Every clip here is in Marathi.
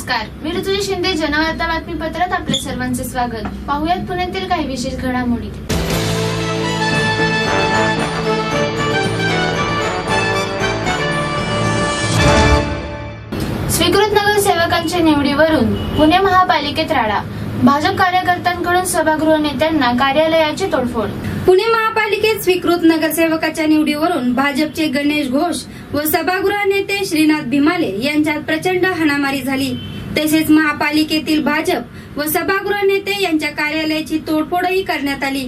नमस्कार, मी ऋतुजा शिंदे. जनवार्ता बातमीपत्रात आपले सर्वांचे स्वागत. पाहुयात पुण्यातील काही विशेष घडामोडी. स्वीकृत नगरसेवकांच्या निवडीवरून पुणे महापालिकेत राडा. भाजप कार्यकर्त्यांकडून सभागृह नेत्यांना कार्यालयाची तोडफोड. पुणे महापालिकेत स्वीकृत नगरसेवकाच्या निवडीवरून भाजपचे गणेश घोष व सभागृह नेते श्रीनाथ भिमाले यांच्यात प्रचंड हाणामारी झाली. तसेच महापालिकेतील भाजप व सभागृह नेते यांच्या कार्यालयाची तोडफोडही करण्यात आली.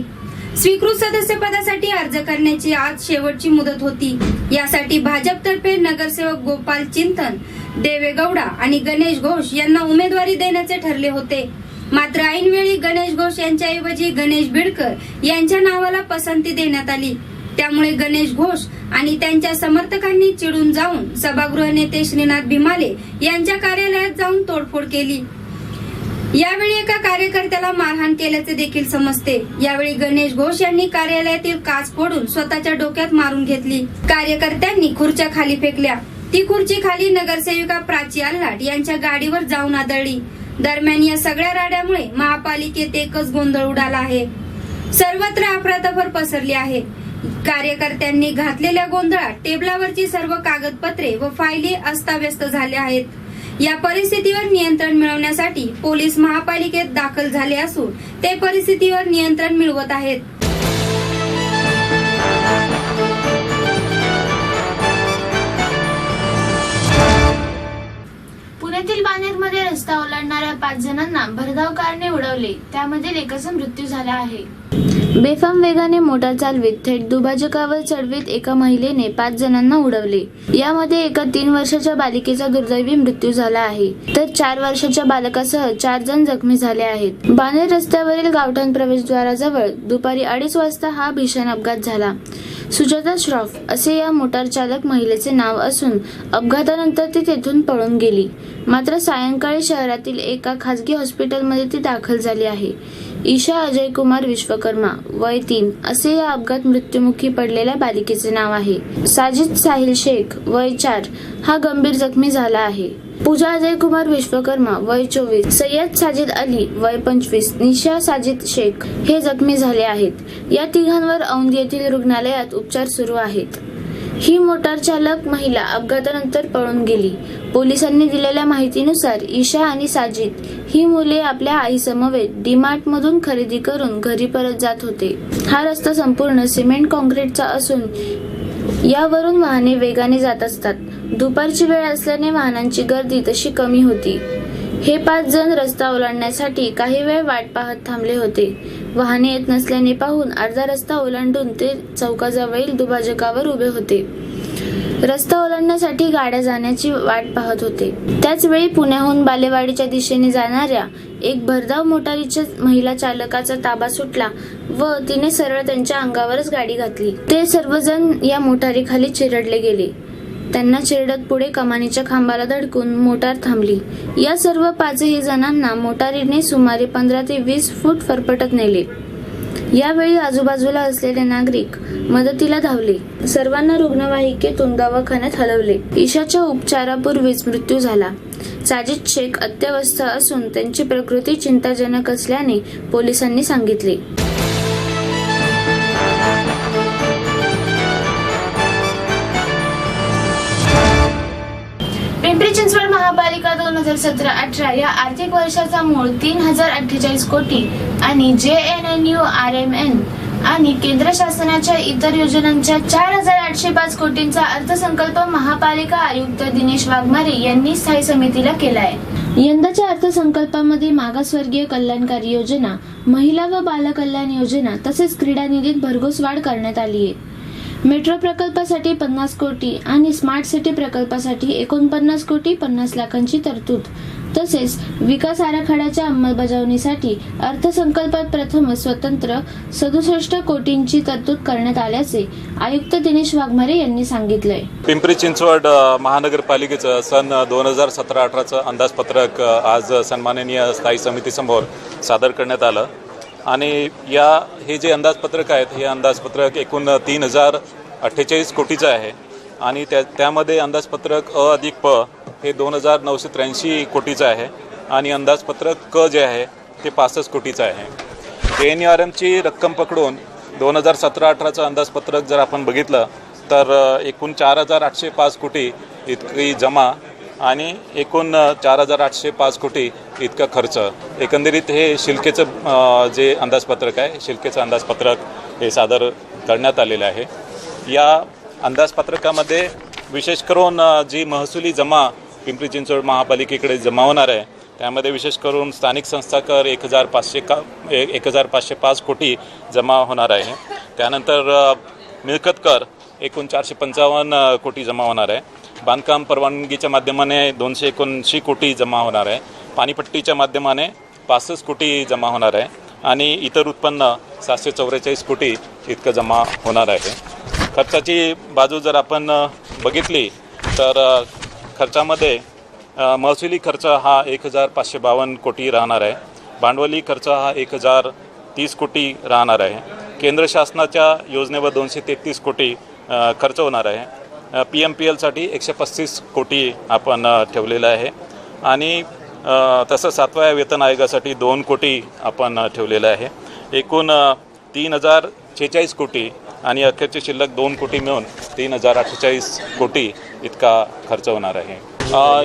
स्वीकृत सदस्यपदासाठी अर्ज करण्याची आज शेवटची मुदत होती. यासाठी भाजपतर्फे नगरसेवक गोपाल चिंतन, देवेगौडा आणि गणेश घोष यांना उमेदवारी देण्याचे ठरले होते. मात्र ऐनवेळी गणेश घोष यांच्याऐवजी गणेश बिडकर यांच्या नावाला पसंती देण्यात आली. त्यामुळे गणेश घोष आणि त्यांच्या समर्थकांनी चिडून जाऊन सभागृह नेते श्रीनाथ भिमाले यांच्या कार्यालयात जाऊन तोडफोड केली. यावेळी एका कार्यकर्त्याला मारहाण केल्याचे देखील समजते. यावेळी गणेश घोष यांनी कार्यालयातील काच फोडून स्वतःच्या डोक्यात मारून घेतली. कार्यकर्त्यांनी खुर्च्या खाली फेकल्या. ती खुर्ची खाली नगरसेविका प्राची आल्हाट यांच्या गाडीवर जाऊन आदळली. दरम्यान या सगळ्या राड्यामुळे महापालिकेत एकच गोंधळ उडाला आहे. सर्वत्र अफरातफर पसरली आहे. कार्यकर्त्यांनी घातलेल्या गोंधळात टेबलावरची सर्व कागदपत्रे व फायली अस्ताव्यस्त झाल्या आहेत. या परिस्थितीवर नियंत्रण मिळवण्यासाठी पोलीस महापालिकेत दाखल झाले असून ते परिस्थितीवर नियंत्रण मिळवत आहेत. पुण्यातील बाणेरमध्ये रस्ता ओलांडणाऱ्या 5 जणांना भरधाव कारने उडवले. त्यामध्ये एकाचा मृत्यू झाला आहे. बेफाम वेगाने मोटार चालवीत थेट दुभाजकावर चढवीत एका महिलेने 5 जणांना उडवले. यामध्ये एका 3 वर्षाच्या बालिकेचा दुर्दैवी मृत्यू झाला आहे, तर 4 वर्षाच्या बालकासह 4 जण जखमी झाले आहेत. बाणेर रस्त्यावरील गावठाण प्रवेशद्वाराजवळ दुपारी 2:30 वाजता हा भीषण अपघात झाला. सुजाता श्रॉफ असे या मोटार चालक महिलेचे नाव असून अपघातानंतर ती तेथून पळून गेली. मात्र सायंकाळी शहरातील एका खासगी हॉस्पिटलमध्ये ती दाखल झाली आहे. ईशा अजय कुमार विश्वकर्मा वय 3 असे या अपघात मृत्युमुखी पडलेल्या बालिकेचे नाव आहे. साजिद साहिल शेख वय 4 हा गंभीर जखमी झाला आहे. पूजा अजय कुमार विश्वकर्मा वय 24, सय्यद साजिद अली वय 25, निशा साजिद शेख हे जखमी झाले आहेत. या तिघांवर औंध येथील रुग्णालयात उपचार सुरू आहेत. ही मोटार चालक महिला अपघातानंतर पळून गेली. पोलिसांनी दिलेल्या माहितीनुसार ईशा आणि साजिद ही मुले आपल्या आईसमवेत डीमार्ट मधून खरेदी करून घरी परत जात होते. हा रस्ता संपूर्ण सिमेंट कॉन्क्रीटचा असून यावरून वाहने वेगाने जात असतात. दुपारची वेळ असल्याने वाहनांची गर्दी तशी कमी होती. हे 5 जण रस्ता ओलांडण्यासाठी काही वेळ वाट पाहत थांबले होते. वाहने येत नसल्याने पाहून अर्धा रस्ता ओलांडून ते चौकाजवळील दुभाजकावर उभे होते. रस्ता ओलांडण्यासाठी गाड्या जाण्याची वाट पाहत होते. त्याच वेळी पुण्याहून बालेवाडीच्या दिशेने जाणाऱ्या एक भरधाव मोटारीच्या महिला चालकाचा ताबा सुटला व तिने सरळ त्यांच्या अंगावरच गाडी घातली. ते सर्वजण या मोटारीखाली चिरडले गेले. त्यांना चिरडत पुढे कमानीच्या खांबाला धडकून मोटार थांबली. या सर्व 5ही जणांना मोटारीने सुमारे 15 ते 20 फूट फरफटत नेले. यावेळी आजूबाजूला असलेले नागरिक मदतीला धावले. सर्वांना रुग्णवाहिकेतून दवाखान्यात हलवले. ईशाच्या उपचारापूर्वीच मृत्यू झाला. साजिद शेख अत्यवस्थ असून त्यांची प्रकृती चिंताजनक असल्याने पोलिसांनी सांगितले. पिंपरी चिंचवड महापालिका 2017-18 या आर्थिक वर्षाचा मूळ 3048 कोटी आणि JNNURMN आणि केंद्र शासनाच्या इतर योजनांच्या 4805 कोटींचा अर्थसंकल्प महापालिका आयुक्त दिनेश वाघमारे यांनी स्थायी समितीला केलाय. यंदाच्या अर्थसंकल्पामध्ये मागासवर्गीय कल्याणकारी योजना, महिला व बाल कल्याण योजना तसेच क्रीडा निधीत भरघोस वाढ करण्यात आली आहे. मेट्रो प्रकल्पासाठी 50 कोटी आणि स्मार्ट सिटी प्रकल्पासाठी 49 कोटी 50 लाखांची तरतूद. तसेच विकास आराखड्याच्या अंमलबजावणीसाठी अर्थसंकल्पात प्रथमच स्वतंत्र 67 कोटींची तरतूद करण्यात आल्याचे आयुक्त दिनेश वाघमारे यांनी सांगितलंय. पिंपरी चिंचवड महानगरपालिकेचं सन 2017-18चं अंदाजपत्रक आज सन्माननीय स्थायी समितीसमोर सादर करण्यात आलं. आणि हे जे अंदाजपत्रक आहेत हे अंदाजपत्रक एकूण 3048 कोटीचं आहे आणि त्यामध्ये अंदाजपत्रक अ अधिक प हे 2,983 कोटीचं आहे आणि अंदाजपत्रक क जे आहे ते 65 कोटीचं आहे. ANRMची रक्कम पकडून 2017-18चं अंदाजपत्रक जर आपण बघितलं तर एकूण 4,805 कोटी इतकी जमा आणि एकूण 4,805 कोटी इतका खर्च. एकंदरीत हे शिल्केचं जे अंदाजपत्रक आहे, शिल्केचं अंदाजपत्रक हे सादर करण्यात आलेलं आहे. या अंदाजपत्रकामध्ये विशेष करून जी महसुली जमा पिंपरी चिंचवड महापालिकेकडे जमा होणार आहे त्यामध्ये विशेष करून स्थानिक संस्था कर 1,505 कोटी जमा होणार आहे. त्यानंतर मिळकत कर एकूण 455 कोटी जमा होणार आहे. बांधकाम परवानगीच्या माध्यमाने 279 कोटी जमा होणार आहे. पाणीपट्टीच्या माध्यमाने 65 कोटी जमा होणार आहे आणि इतर उत्पन्न 744 कोटी इतकं जमा होणार आहे. खर्चाची बाजू जर आपण बघितली तर खर्चामध्ये महसुली खर्च हा 1,552 कोटी राहणार आहे. भांडवली खर्च हा 1,030 कोटी राहणार आहे. केंद्र शासनाच्या योजनेवर 233 कोटी खर्च होणार आहे. PMPLसाठी 135 कोटी आपण ठेवलेलं आहे आणि तसंच 7व्या वेतन आयोगासाठी 2 कोटी आपण ठेवलेलं आहे. एकूण 3,046 कोटी आणि अखेरची शिल्लक 2 कोटी मिळून 3,048 कोटी इतका खर्च होणार आहे.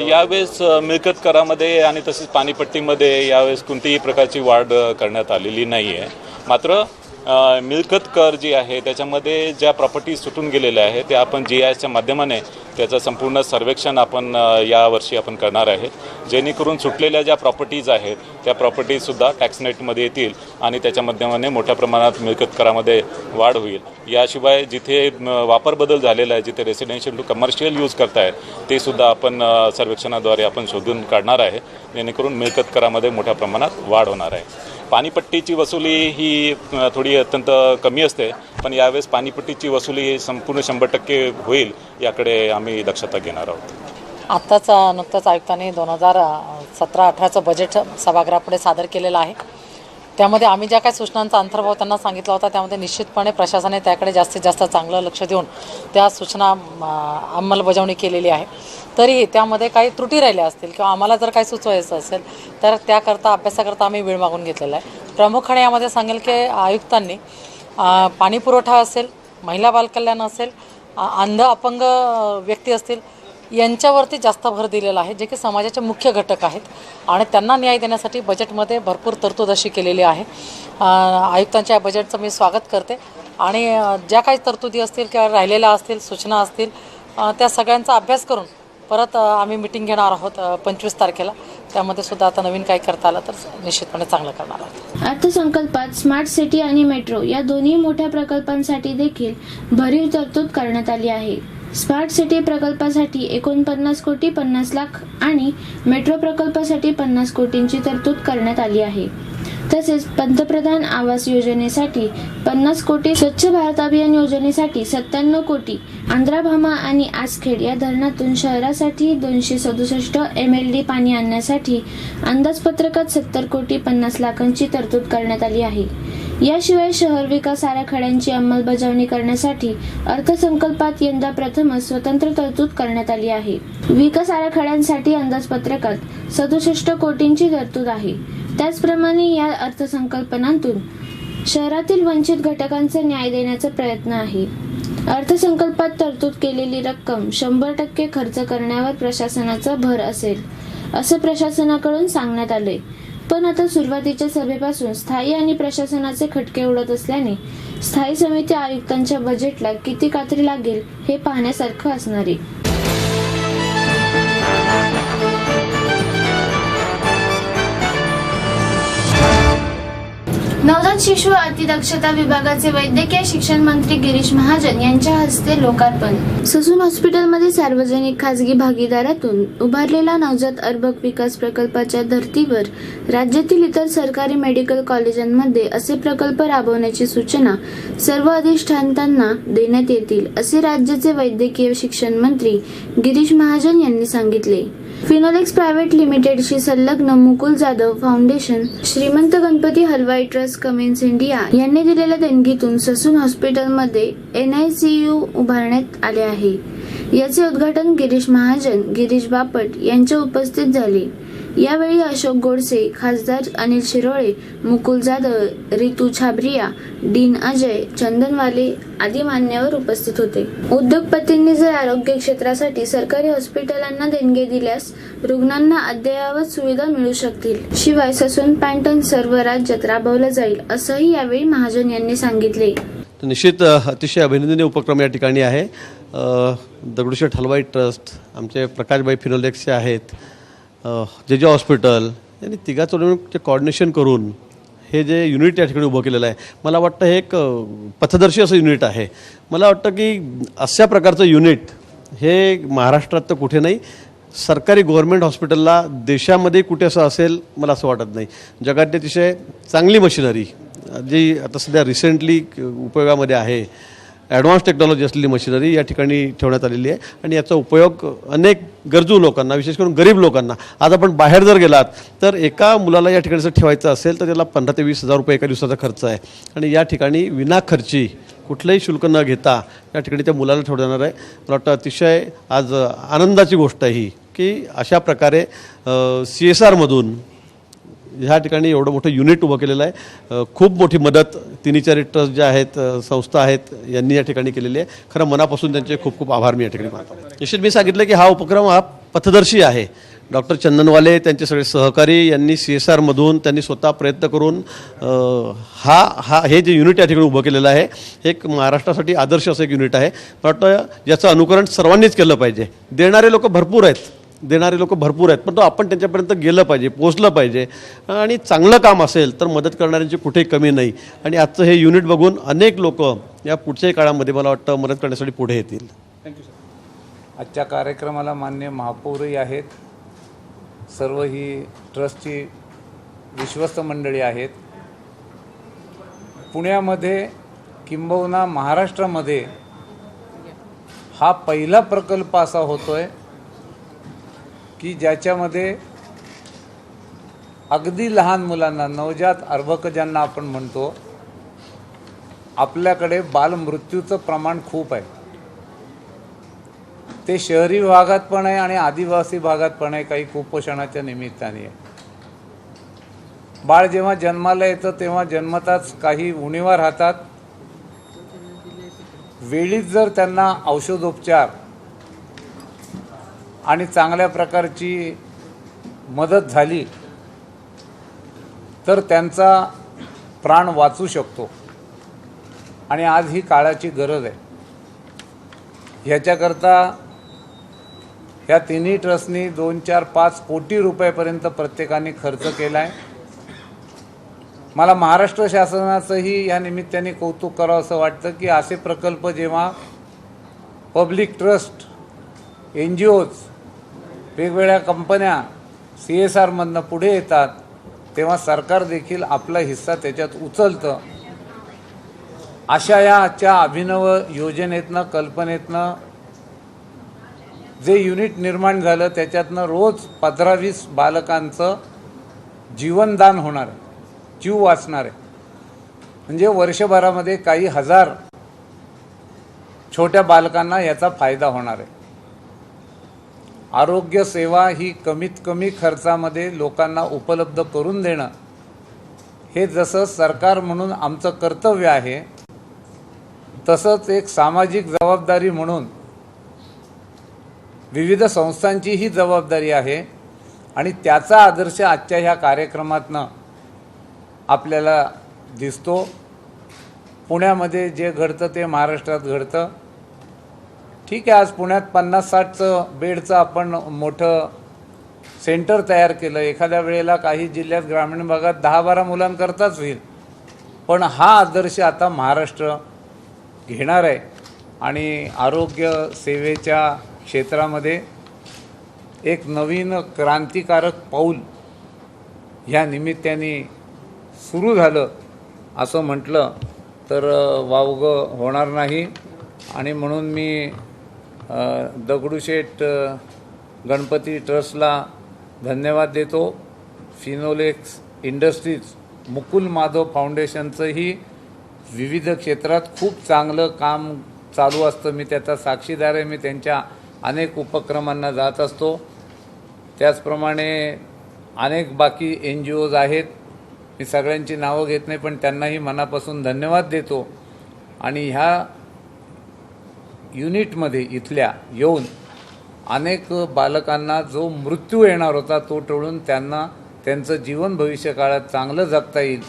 यावेळेस मिळकत करामध्ये आणि तसेच पाणीपट्टीमध्ये यावेळेस कोणतीही प्रकारची वाढ करण्यात आलेली नाही आहे. मात्र मिळकत कर जी आहे त्याच्यामध्ये ज्या प्रॉपर्टी सुटून गेलेल्या आहे त्या आपण GISच्या माध्यमाने त्याचं संपूर्ण सर्वेक्षण आपण यावर्षी आपण करणार आहे, जेणेकरून सुटलेल्या ज्या प्रॉपर्टीज आहेत त्या प्रॉपर्टीजसुद्धा टॅक्स नेटमध्ये येतील आणि त्याच्या माध्यमाने मोठ्या प्रमाणात मिळकत करामध्ये वाढ होईल. याशिवाय जिथे वापर बदल झालेला आहे, जिथे रेसिडेन्शियल टू कमर्शियल यूज करतायत ते सुद्धा आपण सर्वेक्षणाद्वारे आपण शोधून काढणार आहे, जेणेकरून मिळकत करामध्ये मोठ्या प्रमाणात वाढ होणार आहे. पाणीपट्टीची वसुली ही थोडी अत्यंत कमी असते, पण यावेळेस पाणीपट्टीची वसुली ही संपूर्ण 100% होईल याकडे आम्ही दक्षता घेणार आहोत. नुकतंच आयुक्तांनी 2017-18चं बजेट सभागृहापुढे सादर केलेलं आहे. त्यामध्ये आम्ही ज्या काही सूचनांचा अंतर्भाव त्यांना सांगितला होता त्यामध्ये निश्चितपणे प्रशासनाने त्याकडे जास्तीत जास्त चांगलं लक्ष देऊन त्या सूचना अंमलबजावणी केलेली आहे. तरीही त्यामध्ये काही त्रुटी राहिल्या असतील किंवा आम्हाला जर काही सुचवायचं असेल तर त्याकरता अभ्यासाकरता आम्ही वेळ मागून घेतलेला आहे. प्रामुख्याने यामध्ये सांगेल की आयुक्तांनी पाणीपुरवठा असेल, महिला बालकल्याण असेल, अंध अपंग व्यक्ती असतील यांच्यावरती जास्त भर दिलेला आहे, जे की समाजाचे मुख्य घटक आहेत आणि त्यांना न्याय देण्यासाठी बजेटमध्ये भरपूर तरतूद अशी केलेली आहे. आयुक्तांच्या या बजेटचं मी स्वागत करते आणि ज्या काही तरतुदी असतील किंवा राहिलेल्या असतील सूचना असतील त्या सगळ्यांचा अभ्यास करून परत आम्ही मिटिंग घेणार आहोत 25 तारखेला. त्यामध्ये सुद्धा आता नवीन काही करता आलं तर निश्चितपणे चांगलं करणार आहोत. अर्थसंकल्पात स्मार्ट सिटी आणि मेट्रो या दोन्ही मोठ्या प्रकल्पांसाठी देखील भरीव तरतूद करण्यात आली आहे. स्मार्ट सिटी प्रकल्पासाठी 49 कोटी 50 लाख आणि मेट्रो प्रकल्पासाठी 50 कोटींची तरतूद करण्यात आली आहे. तसेच पंतप्रधान आवास योजनेसाठी 50 कोटी, स्वच्छ भारत अभियान योजनेसाठी 97 कोटी, आंध्राभामा आणि आसखेड या धरणातून शहरासाठी 267 MLD पाणी आणण्यासाठी अंदाजपत्रकात 70 कोटी 50 लाखांची तरतूद करण्यात आली आहे. याशिवाय शहर विकास आराखड्यांची अंमलबजावणी करण्यासाठी अर्थसंकल्पात यंदा प्रथमच स्वतंत्र तरतूद करण्यात आली आहे. विकास आराखड्यांसाठी अंदाजपत्रकात 67 कोटींची तरतूद आहे. त्याचप्रमाणे या अर्थसंकल्पातून शहरातील वंचित घटकांचा न्याय देण्याचा प्रयत्न आहे. अर्थसंकल्पात तरतूद केलेली रक्कम 100% खर्च करण्यावर प्रशासनाचा भर असेल, असं प्रशासनाकडून सांगण्यात आलंय. पण आता सुरुवातीच्या सभेपासून स्थायी आणि प्रशासनाचे खटके उडत असल्याने स्थायी समिती आयुक्तांच्या बजेटला किती कात्री लागेल हे पाहण्यासारखं असणार आहे. नवजात शिशु अतिदक्षता विभागाचे वैद्यकीय शिक्षण मंत्री गिरीश महाजन यांच्या हस्ते लोकार्पण. ससून हॉस्पिटलमध्ये सार्वजनिक खासगी भागीदारातून उभारलेला नवजात अर्भक विकास प्रकल्पाच्या धर्तीवर राज्यातील इतर सरकारी मेडिकल कॉलेजांमध्ये असे प्रकल्प राबवण्याची सूचना सर्व अधिष्ठातांना देण्यात येतील, असे राज्याचे वैद्यकीय शिक्षण मंत्री गिरीश महाजन यांनी सांगितले. फिनोलेक्स प्रायव्हेट लिमिटेडशी संलग्न मुकुल जाधव फाउंडेशन, श्रीमंत Ganpati Halwai trust Cummins India यांनी दिलेल्या देणगीतून ससून हॉस्पिटलमध्ये NICU उभारण्यात आले आहे. याचे उद्घाटन गिरीश महाजन, गिरीश बापट यांच्या उपस्थित झाले। यावेळी अशोक गोडसे, खासदार अनिल शिरोळे, मुकुल जाधव, रितू छाबरिया, डीन अजय, चंदन वाले आदी मान्यवर उपस्थित होते। उद्योगपतींनी जर आरोग्य क्षेत्रासाठी सरकारी हॉस्पिटलांना देणगी दिल्यास रुग्णांना अद्ययावत सुविधा मिळू शकतील। शिवाय ससून पॅटर्न सर्व राज्यात राबवला जाईल असंही यावेळी महाजन यांनी सांगितले। निश्चित अतिशय अभिनंदनीय उपक्रम या ठिकाणी आहे। दगडूशेठ हलवाई ट्रस्ट, आमचे प्रकाशभाई फिनोलेक्सचे आहेत, जे हॉस्पिटल यांनी तिघांचं कॉर्डिनेशन करून हे जे युनिट या ठिकाणी उभं केलेलं आहे, मला वाटतं हे एक पथदर्शी असं युनिट आहे। मला वाटतं की अशा प्रकारचं युनिट हे महाराष्ट्रात तर कुठे नाही, सरकारी गव्हर्नमेंट हॉस्पिटलला देशामध्ये कुठे असं असेल मला असं वाटत नाही। जगातली अतिशय चांगली मशिनरी जी आता सध्या रिसेंटली उपयोगामध्ये आहे, ॲडव्हान्स टेक्नॉलॉजी असलेली मशिनरी या ठिकाणी ठेवण्यात आलेली आहे आणि याचा उपयोग अनेक गरजू लोकांना, विशेष करून गरीब लोकांना, आज आपण बाहेर जर गेलात तर एका मुलाला या ठिकाणी जर ठेवायचं असेल तर त्याला 15,000 ते 20,000 रुपये एका दिवसाचा खर्च आहे आणि या ठिकाणी विनाखर्ची कुठलंही शुल्क न घेता या ठिकाणी त्या मुलाला ठेवलं जाणार आहे। मला वाटतं अतिशय आज आनंदाची गोष्ट आहे ही की अशा प्रकारे CSRमधून ह्या ठिकाणी एवढं मोठं युनिट उभं केलेलं आहे। खूप मोठी मदत तिन्ही चारी ट्रस्ट ज्या आहेत, संस्था आहेत, यांनी या ठिकाणी केलेली आहे। खरं मनापासून त्यांचे खूप खूप आभार मी या ठिकाणी मानतो। निश्चित मी सांगितलं की हा उपक्रम हा पथदर्शी आहे। डॉक्टर चंदनवाले त्यांचे सगळे सहकारी यांनी CSRमधून त्यांनी स्वतः प्रयत्न करून हे जे युनिट या ठिकाणी उभं केलेलं आहे एक महाराष्ट्रासाठी आदर्श असं एक युनिट आहे। मला वाटतं याचं अनुकरण सर्वांनीच केलं पाहिजे। देणारे लोक भरपूर आहेत, पण तो आपण त्यांच्यापर्यंत गेलं पाहिजे, पोचलं पाहिजे आणि चांगलं काम असेल तर मदत करणाऱ्यांची कुठेही कमी नाही आणि आजचं हे युनिट बघून अनेक लोक या पुढच्याही काळामध्ये मला वाटतं मदत करण्यासाठी पुढे येतील। Thank you sir. आजच्या कार्यक्रमाला मान्य महापौरही आहेत, सर्व ही ट्रस्टची विश्वस्त मंडळी आहेत। पुण्यामध्ये किंबहुना महाराष्ट्रामध्ये हा पहिला प्रकल्प असा होतोय की ज्याच्यामध्ये अगदी लहान मुलांना, नवजात अर्भक ज्यांना आपण म्हणतो, आपल्याकडे बालमृत्यूचं प्रमाण खूप आहे। ते शहरी भागात पण आहे आणि आदिवासी भागात पण आहे, काही कुपोषणाच्या निमित्ताने आहे। बाळ जेव्हा जन्माला येतं तेव्हा जन्मताच काही उणीवा राहतात, वेळीच जर त्यांना औषधोपचार आणि चांगल्या प्रकारची मदत झाली तर त्यांचा प्राण वाचू शकतो आणि आज ही काळाची गरज आहे। ह्याच्याकरता ह्या तिन्ही ट्रस्टनी 2, 4, 5 कोटी रुपयापर्यंत प्रत्येकाने खर्च केला आहे। मला महाराष्ट्र शासनाचंही या निमित्ताने कौतुक करावं असं वाटतं की असे प्रकल्प जेव्हा पब्लिक ट्रस्ट, NGOज, वेगवेगळ्या कंपन्या CSRमधनं पुढे येतात तेव्हा सरकार देखील आपला हिस्सा त्याच्यात उचलतं। अशा याच्या अभिनव योजनेतनं, कल्पनेतनं जे युनिट निर्माण झालं त्याच्यातनं रोज 15-20 बालकांचं जीवनदान होणार आहे, जीव वाचणार आहे। म्हणजे वर्षभरामध्ये काही हजार छोट्या बालकांना याचा फायदा होणार आहे। आरोग्य सेवा ही कमीत कमी खर्चामध्ये लोकांना उपलब्ध करून देणं हे जसं सरकार म्हणून आमचं कर्तव्य आहे, तसंच एक सामाजिक जबाबदारी म्हणून विविध संस्थांची ही जबाबदारी आहे आणि त्याचा आदर्श आजच्या ह्या कार्यक्रमातनं आपल्याला दिसतो। पुण्यामध्ये जे घडतं ते महाराष्ट्रात घडतं। ठीक आहे, आज पुण्यात 50-60 बेडचं आपण मोठं सेंटर तयार केलं, एखाद्या वेळेला काही जिल्ह्यात ग्रामीण भागात 10-12 मुलांकरताच होईल, पण हा आदर्श आता महाराष्ट्र घेणार आहे आणि आरोग्य सेवेच्या क्षेत्रामध्ये एक नवीन क्रांतिकारक पाऊल ह्या निमित्ताने सुरू झालं असं म्हटलं तर वावगं होणार नाही। आणि म्हणून मी दगडूशेठ गणपती ट्रस्टला धन्यवाद देतो। फिनोलेक्स इंडस्ट्रीज, मुकुल माधव फाउंडेशनचंही विविध क्षेत्रात खूप चांगलं काम चालू असतं, मी त्याचा साक्षीदार आहे। मी त्यांच्या अनेक उपक्रमांना जात असतो. त्याचप्रमाणे अनेक बाकी NGOज आहेत. मी सगळ्यांची नावं घेत नाही, पण त्यांनाही मनापासून धन्यवाद देतो. आणि ह्या युनिटमध्ये इथल्या येऊन अनेक बालकांना जो मृत्यू येणार होता तो टळून त्यांना त्यांचं जीवन भविष्य काळात चांगलं जगता येईल.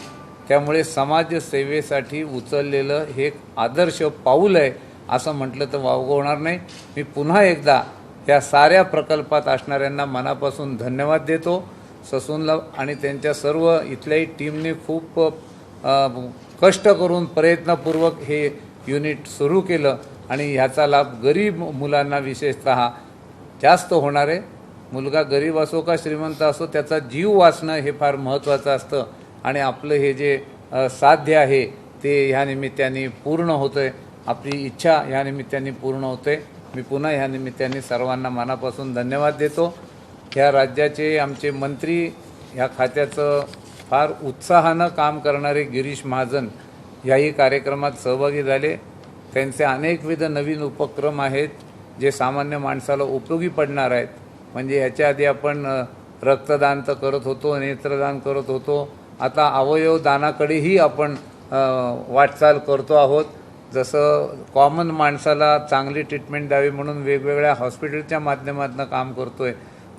त्यामुळे समाजसेवेसाठी उचललेलं हे एक आदर्श पाऊल आहे असं म्हटलं तर वावगं होणार नाही. मी पुन्हा एकदा या साऱ्या प्रकल्पात असणाऱ्यांना मनापासून धन्यवाद देतो. ससूनला आणि त्यांच्या सर्व इथल्याही टीमने खूप कष्ट करून प्रयत्नपूर्वक हे युनिट सुरू केलं आणि ह्याचा लाभ गरीब मुलांना विशेषतः जास्त होणार आहे. मुलगा गरीब असो का श्रीमंत असो, त्याचा जीव वाचणं हे फार महत्त्वाचं असतं आणि आपलं हे जे साध्य आहे ते ह्या निमित्ताने पूर्ण होतं आहे. आपली इच्छा ह्या निमित्ताने पूर्ण होते. मी पुन्हा ह्या निमित्ताने सर्वांना मनापासून धन्यवाद देतो. ह्या राज्याचे आमचे मंत्री, ह्या खात्याचं फार उत्साहानं काम करणारे गिरीश महाजन याही कार्यक्रमात सहभागी झाले. त्यांचे अनेकविध नवीन उपक्रम आहेत जे सामान्य माणसाला उपयोगी पडणार आहेत. म्हणजे ह्याच्या आधी आपण रक्तदान तर करत होतो, नेत्रदान करत होतो, आता अवयवदानाकडेही आपण वाटचाल करतो आहोत. जसं कॉमन माणसाला चांगली ट्रीटमेंट द्यावी म्हणून वेगवेगळ्या हॉस्पिटलच्या माध्यमातून काम करतो आहे,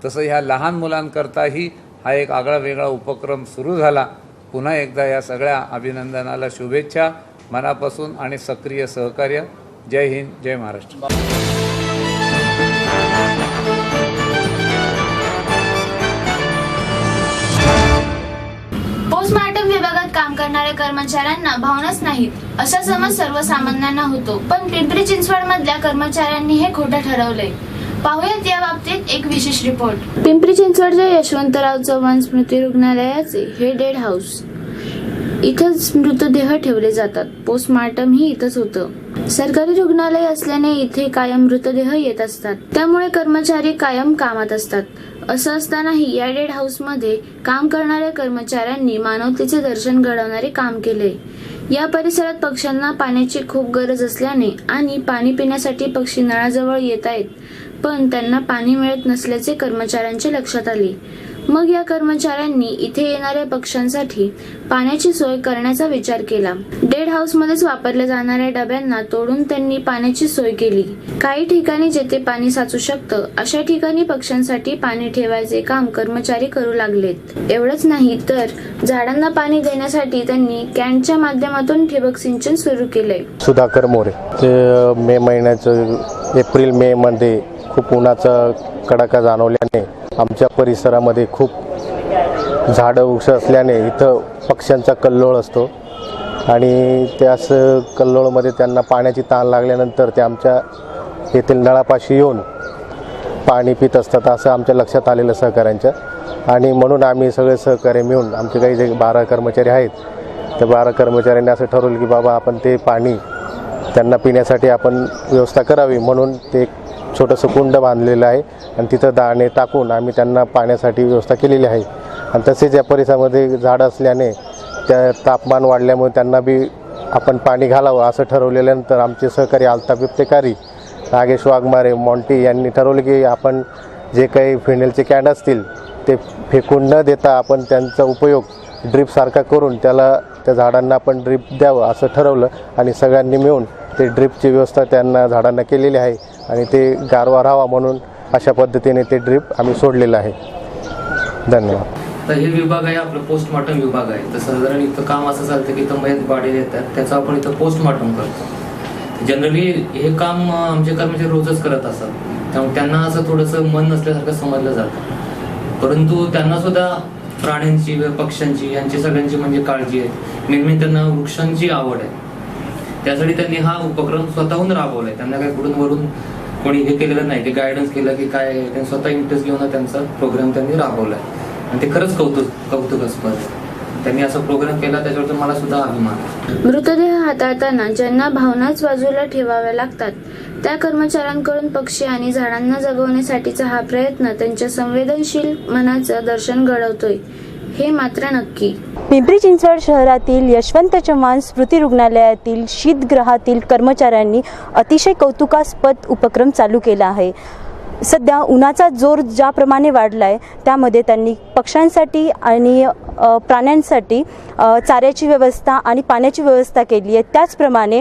तसं ह्या लहान मुलांकरताही हा एक आगळा वेगळा उपक्रम सुरू झाला. पुन्हा एकदा या सगळ्या अभिनंदनाला शुभेच्छा मनापासून आणि सक्रिय सहकार्य. जय हिंद, जय महाराष्ट्र. पोस्टमार्टम विभागात काम करणाऱ्या कर्मचाऱ्यांना भावनाच नाहीत असा समज सर्वसामान्यांना होतो, पण पिंपरी चिंचवड मधल्या कर्मचाऱ्यांनी हे खोटं ठरवलंय. पाहूयात या बाबतीत एक विशेष रिपोर्ट. पिंपरी चिंचवडच्या यशवंतराव चव्हाण स्मृती रुग्णालयाचे हे डेड हाऊस. इथंच मृतदेह ठेवले जातात. पोस्टमार्टम ही इथंच होतं. सरकारी रुग्णालय असल्याने इथे कायम मृतदेह येत असतात, त्यामुळे कर्मचारी कायम कामात असतात. असं असतानाही या डेड हाऊस मध्ये काम करणाऱ्या कर्मचाऱ्यांनी मानवतेचे दर्शन घडवणारे काम केले. या परिसरात पक्ष्यांना पाण्याची खूप गरज असल्याने आणि पाणी पिण्यासाठी पक्षी नळाजवळ येत आहेत, पण त्यांना पाणी मिळत नसल्याचे कर्मचाऱ्यांच्या लक्षात आले. मग या कर्मचाऱ्यांनी इथे येणाऱ्या पक्ष्यांसाठी पाण्याची सोय करण्याचा विचार केला. डेड हाऊस मध्येच वापरल्या जाणाऱ्या डब्यांना तोडून त्यांनी पाण्याची सोय केली. काही ठिकाणी जेथे पाणी साचू शकतं अशा ठिकाणी पक्ष्यांसाठी पाणी ठेवायचे काम कर्मचारी करू लागलेत. एवढंच नाही तर झाडांना पाणी देण्यासाठी त्यांनी कॅनच्या माध्यमातून ठिबक सिंचन सुरू केले. सुधाकर मोरे, ते मे महिन्याचं एप्रिल मे मध्ये खूप उन्हाचा कडाका जाणवल्याने आमच्या परिसरामध्ये खूप झाडं वृक्ष असल्याने इथं पक्ष्यांचा कल्लोळ असतो आणि त्याच कल्लोळमध्ये त्यांना पाण्याची ताण लागल्यानंतर ते आमच्या येथील नळापाशी येऊन पाणी पित असतात असं आमच्या लक्षात आलेलं सहकाऱ्यांच्या. आणि म्हणून आम्ही सगळे सहकारी मिळून आमचे काही जे 12 कर्मचारी आहेत त्या 12 कर्मचाऱ्यांनी असं ठरवलं की बाबा आपण ते पाणी त्यांना पिण्यासाठी आपण व्यवस्था करावी. म्हणून ते छोटंसं कुंड बांधलेलं आहे आणि तिथं दाणे टाकून आम्ही त्यांना पाण्यासाठी व्यवस्था केलेली आहे. आणि तसेच या परिसरामध्ये झाडं असल्याने त्या तापमान वाढल्यामुळे त्यांना बी आपण पाणी घालावं असं ठरवल्यानंतर आमचे सहकारी आलताप बिबटेकारी, नागेश वाघमारे, मॉन्टी यांनी ठरवलं की आपण जे काही फिनेलचे कॅन असतील ते फेकून न देता आपण त्यांचा उपयोग ड्रीपसारखा करून त्या झाडांना आपण ड्रीप द्यावं असं ठरवलं आणि सगळ्यांनी मिळून ते ड्रीपची व्यवस्था त्यांना झाडांना केलेली आहे आणि ते गारवा राहावा म्हणून अशा पद्धतीने ते ड्रीप आम्ही सोडलेलं आहे. धन्यवाद. तर हे विभाग आहे आपलं पोस्टमॉर्टम विभाग आहे. तर साधारण इथं काम असं चालतं की इथं मयत बाडी येतात त्याचं आपण इथं पोस्टमॉर्टम करतो. जनरली हे काम आमचे कर्मचारी रोजच करत असतात, त्यामुळे त्यांना असं थोडंसं मन नसल्यासारखं समजलं जातं. परंतु त्यांना सुद्धा प्राण्यांची पक्ष्यांची यांची सगळ्यांची म्हणजे काळजी आहे. नेहमी त्यांना वृक्षांची आवड आहे, त्यासाठी त्यांनी हा उपक्रम स्वतःहून राबवलाय. त्यांना काही कुठून वरून कोणी हे केलेलं नाही, ते गायडन्स केलं की काय, त्यांनी स्वतः इंटरेस्ट घेऊन त्यांचा प्रोग्राम त्यांनी राबवलाय आणि ते खरंच कौतुकास्पद आहे. त्यांनी असा प्रोग्राम केला त्याच्यावर मला सुद्धा अभिमान. मृतदेह हाताळताना ज्यांना भावनाच बाजूला ठेवाव्या लागतात त्या कर्मचाऱ्यांकडून पक्षी आणि झाडांना जगवण्यासाठीचा हा प्रयत्न त्यांच्या संवेदनशील मनाचं दर्शन घडवतोय हे मात्र नक्की. पिंपरी चिंचवड शहरातील यशवंत चव्हाण स्मृती रुग्णालयातील शीतगृहातील कर्मचाऱ्यांनी अतिशय कौतुकास्पद उपक्रम चालू केला आहे. सध्या उन्हाचा जोर ज्याप्रमाणे वाढला आहे त्यामध्ये त्यांनी पक्ष्यांसाठी आणि प्राण्यांसाठी चाऱ्याची व्यवस्था आणि पाण्याची व्यवस्था केली आहे. त्याचप्रमाणे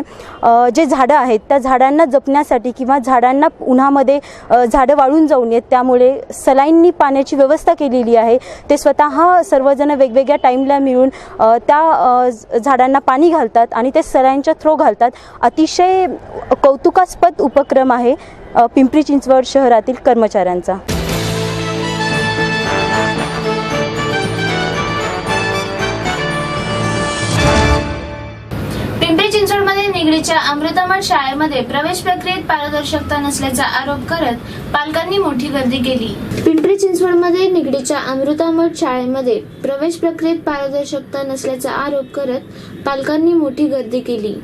जे झाडं आहेत त्या झाडांना जपण्यासाठी किंवा झाडांना उन्हामध्ये झाडं वाळून जाऊ नयेत त्यामुळे सलाईंनी पाण्याची व्यवस्था केलेली आहे. ते स्वतः सर्वजण वेगवेगळ्या टाईमला मिळून त्या झाडांना पाणी घालतात आणि ते सलाईंच्या थ्रो घालतात. अतिशय कौतुकास्पद उपक्रम आहे पिंपरी चिंचवड शहरातील कर्मचाऱ्यांचा. पिंपरी चिंचवडमध्ये निगडीच्या अमृतमठ शाळेमध्ये प्रवेश प्रक्रियेत पारदर्शकता नसल्याचा आरोप करत पालकांनी मोठी गर्दी केली. पिंपरी चिंचवडमध्ये निगडीच्या अमृतमठ शाळेमध्ये प्रवेश प्रक्रियेत पारदर्शकता नसल्याचा आरोप करत पालकांनी मोठी गर्दी केली.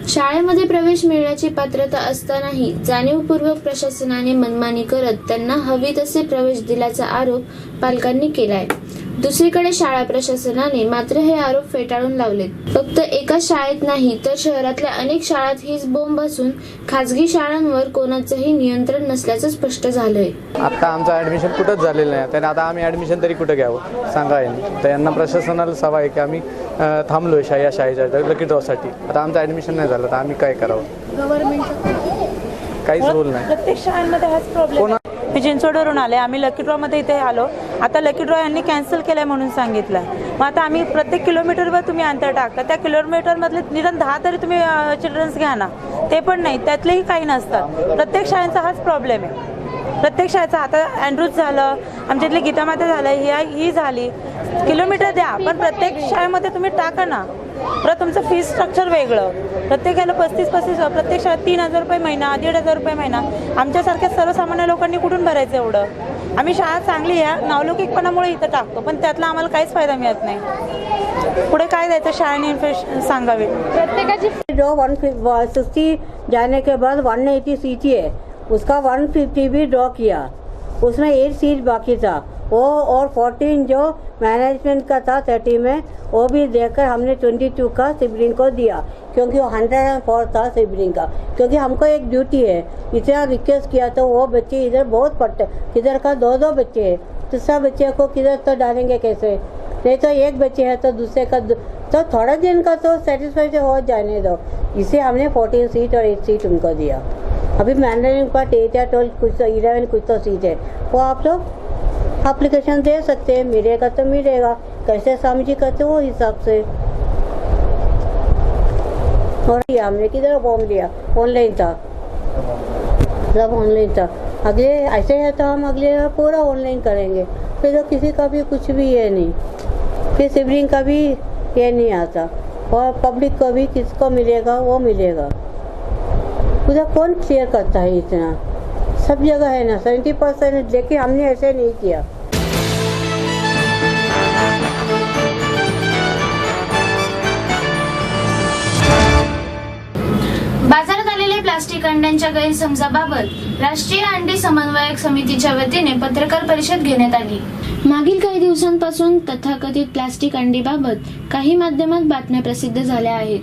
शाळेमध्ये प्रवेश मिळण्याची पात्रता असतानाही जाणीवपूर्वक प्रशासनाने मनमानी करत त्यांना हवी तसे प्रवेश दिल्याचा आरोप पालकांनी केलाय. दुसरीकडे शाळा प्रशासनाने मात्र हे आरोप फेटाळून लावलेत. फक्त एकाच शाळेत नाही तर शहरातल्या अनेक शाळांत हीच बोंब असून खासगी शाळांवर कोणाचंही नियंत्रण नसल्याचं स्पष्ट झालंय. आता आमचं ॲडमिशन कुठंच झालेलं नाही, तर आता आम्ही ॲडमिशन तरी कुठं घ्यावं सांगा यांनी. तर यांना प्रशासनाला सवय आहे की आम्ही थांबलो आहे या शाळेच्या लकी ड्रॉसाठी. आता आमचं ॲडमिशन नाही झालं तर आम्ही काय करावं? काहीच रोल नाही. प्रत्येक शाळांमध्ये हाच प्रॉब्लेम. मी चिंचवडवरून आले, आम्ही लकी ड्रॉमध्ये इथे आलो. आता लकी ड्रॉ यांनी कॅन्सल केलाय म्हणून सांगितलं. मग आता आम्ही प्रत्येक किलोमीटरवर तुम्ही अंतर टाकता, त्या किलोमीटरमधले निदान 10 तरी तुम्ही चिल्ड्रन्स घ्या ना. ते पण नाही, त्यातलेही काही नसतात. प्रत्येक शाळेचा हाच प्रॉब्लेम आहे. प्रत्येक शाळेचा आता अँड्रूज झालं, आमच्या इथले गीतामाता झालं, ही झाली. किलोमीटर द्या पण प्रत्येक शाळेमध्ये तुम्ही टाका ना. परत तुमचं फीस स्ट्रक्चर वेगळं. प्रत्येकाला 35 प्रत्येक शाळेत 3,000 रुपये महिना, 1,500 रुपये महिना. आमच्यासारख्या सर्वसामान्य लोकांनी कुठून भरायचं एवढं? आम्ही शाळा चांगली आहे, नावलौकिकपणामुळे इथं टाकतो पण त्यातला आम्हाला काहीच फायदा मिळत नाही. पुढे काय द्यायचं शाळेने सांगावे. प्रत्येकाची 160 जाने के बाद 180 सीटें है, उसका 150 भी ड्रॉ किया, उसमें 8 सीट बाकी था वो, और 14 जो मैनेजमेंट का था 30 में वो भी देकर हमने 22 का सिबलिंग को दिया क्योंकि वो 104 था सिबलिंग का. क्योंकि हमको एक ड्यूटी है. इतना रिक्वेस्ट किया तो वो बच्चे इधर बहुत पढ़ते, इधर का 2 बच्चे हैं, दूसरा बच्चे को किधर तो डालेंगे कैसे? नहीं तो एक बच्चे है तो दूसरे का तो थोड़ा दिन का तो सेटिस्फाइड हो जाने दो. इसे हमने 14 सीट और 8 सीट उनको दिया. अभी मैनेजमेंट पार्ट 8 या 12 कुछ तो 11 कुछ तो सीट है, वो आप लोग एप्लीकेशन दे सकते हैं. मिलेगा तो मिलेगा, कैसे समझी करते वो हिसाब से. और हमने किधर फॉर्म दिया, ऑनलाइन था, सब ऑनलाइन था. अगले ऐसे है तो हम अगले पूरा ऑनलाइन करेंगे. फिर तो किसी का भी कुछ भी ये नहीं, फिर सिबलिंग का भी ये नहीं आता. और पब्लिक को भी किसको मिलेगा वो मिलेगा. उधर कौन क्लियर करता है इतना? सब जगह है ना 70%, लेकिन हमने ऐसे नहीं किया. बाजारात आलेल्या प्लास्टिक अंड्यांच्या गैरसमजाबाबत राष्ट्रीय अंडी समन्वयक समितीच्या वतीने पत्रकार परिषद घेण्यात आली. मागील काही दिवसांपासून तथाकथित प्लास्टिक अंडीबाबत काही माध्यमात बातम्या प्रसिद्ध झाल्या आहेत.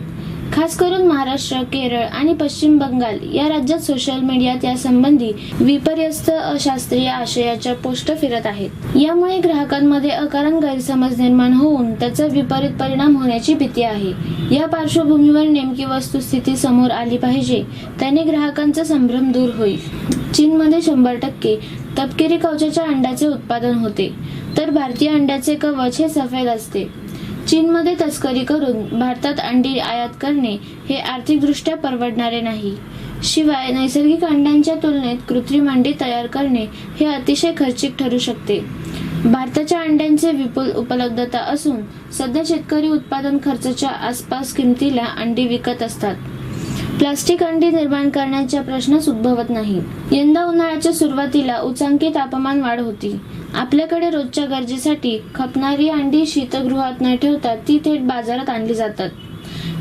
खास करून महाराष्ट्र, केरळ आणि पश्चिम बंगाल या राज्यात सोशल मीडियात यासंबंधी विपर्यस्त अशास्त्रीय आशयाच्या पोस्ट फिरत आहेत. यामुळे ग्राहकांमध्ये अकारण गैरसमज निर्माण होऊन त्याचा विपरीत परिणाम होण्याची भीती आहे. या पार्श्वभूमीवर नेमकी वस्तुस्थिती समोर आली पाहिजे, त्याने ग्राहकांचा संभ्रम दूर होईल. चीनमध्ये 100% तपकिरी कवचाच्या अंड्याचे उत्पादन होते, तर भारतीय अंड्याचे कवच हे सफेद असते. चीनमध्ये तस्करी करून भारतात अंडी आयात करणे हे आर्थिकदृष्ट्या परवडणारे नाही. शिवाय नैसर्गिक अंड्यांच्या तुलनेत कृत्रिम अंडी तयार करणे हे अतिशय खर्चिक ठरू शकते. भारताच्या अंड्यांचे विपुल उपलब्धता असून सध्या शेतकरी उत्पादन खर्चाच्या आसपास किमतीला अंडी विकत असतात. प्लास्टिक अंडी निर्माण करण्याचा प्रश्नच उद्भवत नाही. यंदा उन्हाळ्याच्या सुरुवातीला उच्चांकी तापमान वाढ होती. आपल्याकडे रोजच्या गरजेसाठी खपणारी अंडी शीतगृहात न ठेवता ती थेट बाजारात आणली जातात.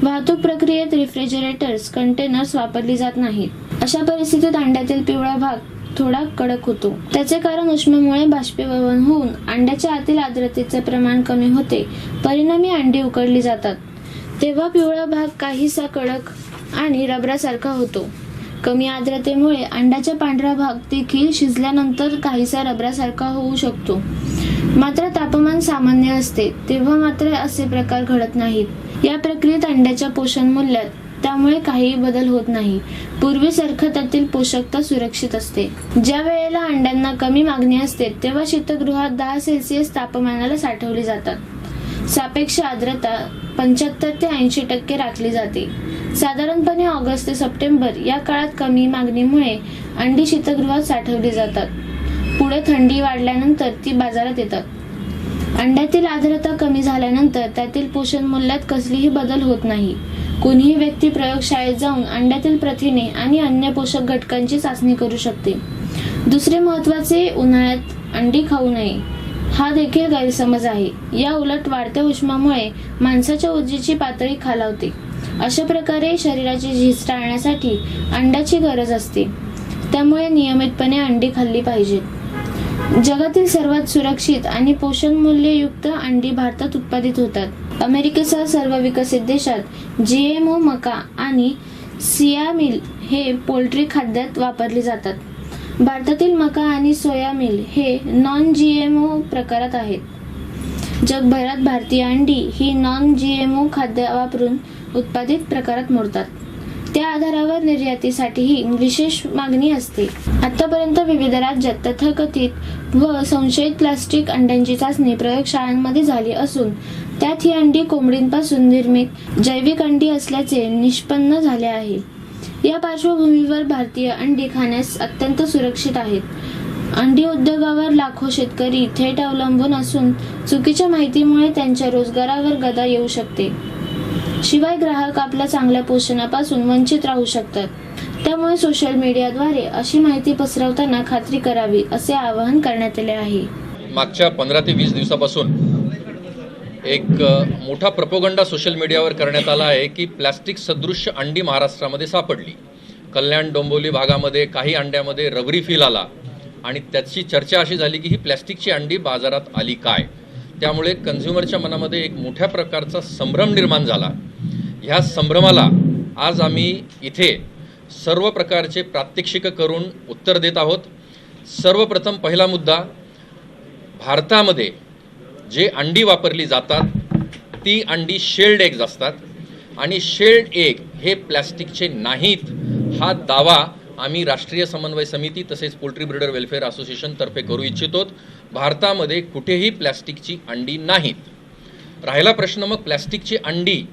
वाहतूक प्रक्रियेत रेफ्रिजरेटर्स, कंटेनर्स वापरली जात नाहीत. अशा परिस्थितीत अंड्यातील पिवळा भाग थोडा कडक होतो. त्याचे कारण उष्मेमुळे बाष्पीभवन होऊन अंड्याच्या आतील आर्द्रतेचे प्रमाण कमी होते. परिणामी अंडी उकडली जातात तेव्हा पिवळा भाग काहीसा कडक आणि रबरासारखा होतो. कमी आर्द्रतेमुळे अंड्याचा पांढरा भाग देखील शिजल्यानंतर काहीसा रबरासारखा होऊ शकतो. मात्र तापमान सामान्य असते तेव्हा मात्र असे प्रकार घडत नाहीत. या प्रक्रियेत अंड्याच्या पोषण मूल्यात त्यामुळे काही बदल होत नाही. पूर्वीसारखं त्यातील पोषकता सुरक्षित असते. ज्या वेळेला अंड्यांना कमी मागणी असते तेव्हा शीतगृहात 10 सेल्सिअस तापमानाला साठवली जातात. सापेक्ष आर्द्रता 75 ते 80% राखली जाते. साधारणपणे ऑगस्ट ते सप्टेंबर या काळात कमी मागणीमुळे अंडी शीतगृहात साठवली जातात. पुढे थंडी वाढल्यानंतर ती बाजारात येतात. अंड्यातील आर्द्रता कमी झाल्यानंतर त्यातील पोषण मूल्यात कसलीही बदल होत नाही. कोणीही व्यक्ती प्रयोगशाळेत जाऊन अंड्यातील प्रथिने आणि अन्य पोषक घटकांची चाचणी करू शकते. दुसरे महत्त्वाचे, उन्हाळ्यात अंडी खाऊ नये हा देखील गैरसमज आहे. या उलट वाढत्या उष्मामुळे माणसाच्या ऊर्जेची पातळी खालावते. अशा प्रकारे शरीराची झीज टाळण्यासाठी अंड्याची गरज असते. त्यामुळे नियमितपणे अंडी खाल्ली पाहिजेत. जगातील सर्वात सुरक्षित आणि पोषण मूल्ययुक्त अंडी भारतात उत्पादित होतात. अमेरिकेसह सर्व विकसित देशात GMO मका आणि सिया मिल हे पोल्ट्री खाद्यात वापरले जातात. भारतातील मका आणि सोया मिल हे नॉन GMO प्रकारात आहेत. जगभरात भारतीय अंडी ही नॉन GMO खाद्य वापरून उत्पादित प्रकारात मोडतात. त्या आधारावर निर्यातीसाठीही विशेष मागणी असते. आतापर्यंत विविध राज्यात तथाकथित व संशयित प्लास्टिक अंड्यांची चाचणी प्रयोगशाळांमध्ये झाली असून त्यात ही अंडी कोंबडींपासून निर्मित जैविक अंडी असल्याचे निष्पन्न झाले आहे. या पार्श्वभूमीवर भारतीय अंडी खाण्यास अत्यंत सुरक्षित आहेत. अंडी उद्योगावर लाखो शेतकरी थेट अवलंबून असून चुकीच्या माहितीमुळे त्यांच्या रोजगारावर गदा येऊ शकते. शिवाय ग्राहक आपल्या चांगल्या पोषणापासून वंचित राहू शकतात. त्यामुळे सोशल मीडियाद्वारे अशी माहिती पसरवताना खात्री करावी असे आवाहन करण्यात आले आहे. मागच्या 15 ते 20 दिवसापासून एक मोठा प्रोपोगंडा सोशल मीडियावर करण्यात आला आहे की प्लॅस्टिक सदृश्य अंडी महाराष्ट्रामध्ये सापडली. कल्याण डोंबिवली भागामध्ये काही अंड्यामध्ये रबरी फील आला आणि त्याची चर्चा अशी झाली की ही प्लॅस्टिकची अंडी बाजारात आली काय. त्यामुळे कन्झ्युमरच्या मनामध्ये एक मोठ्या प्रकारचा संभ्रम निर्माण झाला. ह्या संभ्रमाला आज आम्ही इथे सर्व प्रकारचे प्रात्यक्षिकं करून उत्तर देत आहोत. सर्वप्रथम पहिला मुद्दा, भारतामध्ये जे अंडी वापरली जातात ती अंडी शेल्ड एग्ज असतात आणि शेल्ड एग हे प्लॅस्टिकचे नाहीत हा दावा आम्ही राष्ट्रीय समन्वय समिती तसेच पोल्ट्री ब्रीडर वेलफेअर असोसिएशन तर्फे करू इच्छितो. भारतामध्ये कुठेही प्लॅस्टिकची अंडी नाहीत. राहिला प्रश्न मग प्लॅस्टिकची अंडी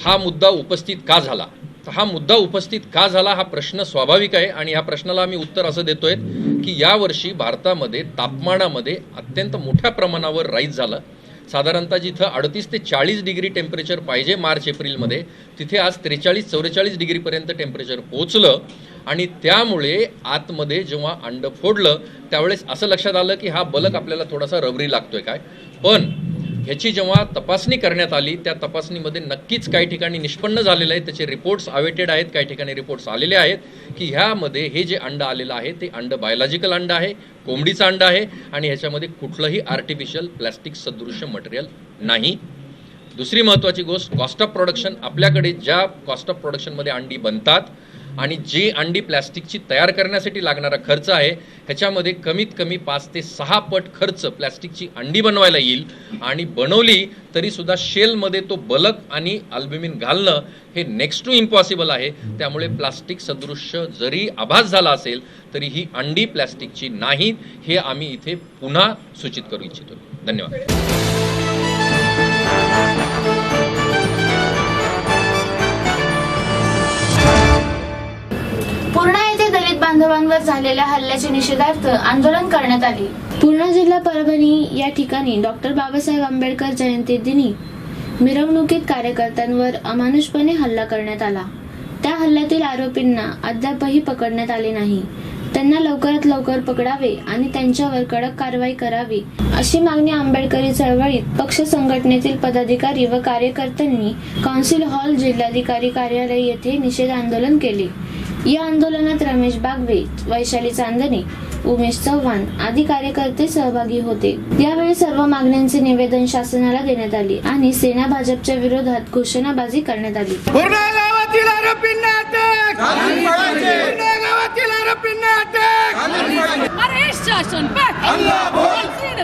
हा मुद्दा उपस्थित का झाला. तर हा मुद्दा उपस्थित का झाला हा प्रश्न स्वाभाविक आहे आणि ह्या प्रश्नाला आम्ही उत्तर असं देतोय की यावर्षी भारतामध्ये तापमानामध्ये अत्यंत मोठ्या प्रमाणावर राईज झालं. साधारणतः जिथं 38 ते 40 डिग्री टेम्परेचर पाहिजे मार्च एप्रिलमध्ये तिथे आज 43-44 डिग्रीपर्यंत टेम्परेचर पोहोचलं आणि त्यामुळे आतमध्ये जेव्हा अंड फोडलं त्यावेळेस असं लक्षात आलं की हा बलक आपल्याला थोडासा रबरी लागतोय काय. पण ह्याची जेव्हा तपासणी करण्यात आली त्या तपासणीमध्ये नक्कीच काही ठिकाणी निष्पन्न झालेलं आहे. त्याचे रिपोर्ट्स अवेटेड आहेत, काही ठिकाणी रिपोर्ट्स आलेले आहेत की ह्यामध्ये हे जे अंड आलेलं आहे ते अंड बायोलॉजिकल अंड आहे, कोंबडीचं अंड आहे आणि ह्याच्यामध्ये कुठलंही आर्टिफिशियल प्लॅस्टिक सदृश्य मटेरियल नाही. दुसरी महत्त्वाची गोष्ट, कॉस्ट ऑफ प्रोडक्शन. आपल्याकडे ज्या कॉस्ट ऑफ प्रोडक्शनमध्ये अंडी बनतात आणि जी अंडी प्लॅस्टिकची तयार करण्यासाठी लागणारा खर्च आहे ह्याच्यामध्ये कमीत कमी 5 ते 6 पट खर्च प्लॅस्टिकची अंडी बनवायला येईल आणि बनवली तरीसुद्धा शेलमध्ये तो बलक आणि अल्ब्युमिन घालणं हे नेक्स्ट टू इम्पॉसिबल आहे. त्यामुळे प्लास्टिक सदृश्य जरी आभास झाला असेल तरी ही अंडी प्लॅस्टिकची नाहीत हे आम्ही इथे पुन्हा सूचित करू इच्छितो. धन्यवाद. पूर्णा येथे दलित बांधवांवर झालेल्या हल्ल्याच्या निषेधार्थ आंदोलन करण्यात आले. पूर्णा जिल्हा परभणी या ठिकाणी डॉक्टर बाबासाहेब आंबेडकर जयंती दिनी मिरवणुकीत कार्यकर्त्यांवर अमानुषपणे हल्ला करण्यात आला. त्या हल्ल्यातील आरोपींना अद्यापही पकडण्यात आले नाही. त्यांना लवकरात लवकर पकडावे आणि त्यांच्यावर कडक कारवाई करावी अशी मागणी आंबेडकरी चळवळीत पक्ष संघटनेतील पदाधिकारी व कार्यकर्त्यांनी कौन्सिल हॉल जिल्हाधिकारी कार्यालय येथे निषेध आंदोलन केले. या आंदोलनात रमेश बागवे, वैशाली चांदणे, उमेश चव्हाण आदी कार्यकर्ते सहभागी होते. यावेळी सर्व मागण्यांचे निवेदन शासनाला देण्यात आले आणि सेना भाजपच्या विरोधात घोषणाबाजी करण्यात आली. गावातील आरोपींना अटक, पुणे गावातील आरोपींना अटक, अरे शासन पे अल्लाह बोल,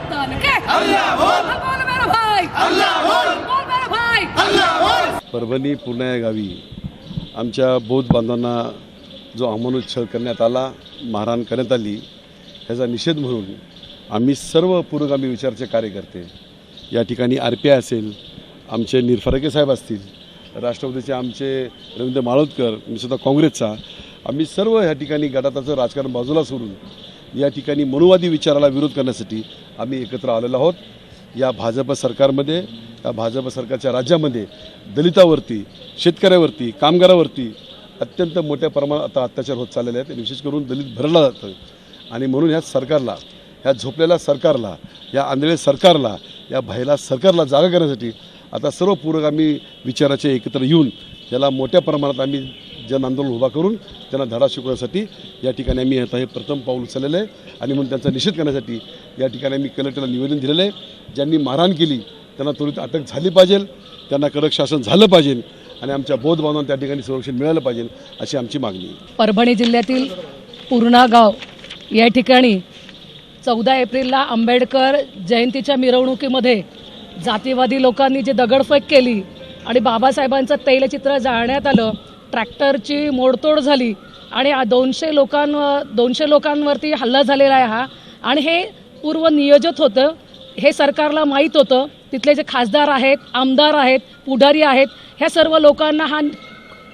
अल्लाह बोल मेरा भाई, अल्लाह बोल मेरा भाई, अल्लाह बोल। परभणी पूर्णा या गावी आमच्या बौद्ध बांधवांना जो अमानुष छळ करण्यात आला, मारहाण करण्यात आली, ह्याचा निषेध म्हणून आम्ही सर्व पुरोगामी विचाराचे कार्यकर्ते या ठिकाणी RPI असेल, आमचे निरफराके साहेब असतील, राष्ट्रवादीचे आमचे रवींद्र माळोदकर, मी सुद्धा काँग्रेसचा, आम्ही सर्व या ठिकाणी गटाताचं राजकारण बाजूला सोडून या ठिकाणी मनुवादी विचाराला विरोध करण्यासाठी आम्ही एकत्र आलेलो आहोत। या भाजप सरकारमध्ये, या भाजप सरकारच्या राज्यामध्ये दलितावरती, शेतकऱ्यावरती, कामगारावरती अत्यंत मोठ्या प्रमाणात आता अत्याचार होत चाललेले आहेत। विशेष करून दलित भरला जातं आणि म्हणून ह्या सरकारला, ह्या झोपलेल्या सरकारला, या आंधळे सरकारला, या भयला सरकारला जागा करण्यासाठी आता सर्व पुरोगामी विचाराचे एकत्र येऊन त्याला मोठ्या प्रमाणात आम्ही जन आंदोलन उभा करून त्यांना धडा शिकवण्यासाठी या ठिकाणी आम्ही आता हे प्रथम पाऊल उचललेलं आहे आणि म्हणून त्यांचा निषेध करण्यासाठी या ठिकाणी आम्ही कलेक्टरला निवेदन दिलेलं आहे। ज्यांनी मारहाण केली त्यांना त्वरित अटक झाली पाहिजे, त्यांना कडक शासन झालं पाहिजे आणि आमच्या बौद्ध बांधवांना त्या ठिकाणी संरक्षण मिळालं पाहिजे अशी आमची मागणी आहे। परभणी जिल्ह्यातील पूर्णा गाव या ठिकाणी 14 एप्रिलला आंबेडकर जयंतीच्या मिरवणुकीमध्ये जातीवादी लोकांनी जी दगडफेक केली आणि बाबासाहेबांचं तैलचित्र जाळण्यात आलं, ट्रॅक्टरची मोडतोड झाली आणि 200 लोकांवरती हल्ला झालेला आहे हा, आणि हे पूर्व नियोजित होतं, हे सरकारला माहीत होतं। तिथले जे खासदार आहेत, आमदार आहेत, पुढारी आहेत, ह्या सर्व लोकांना हा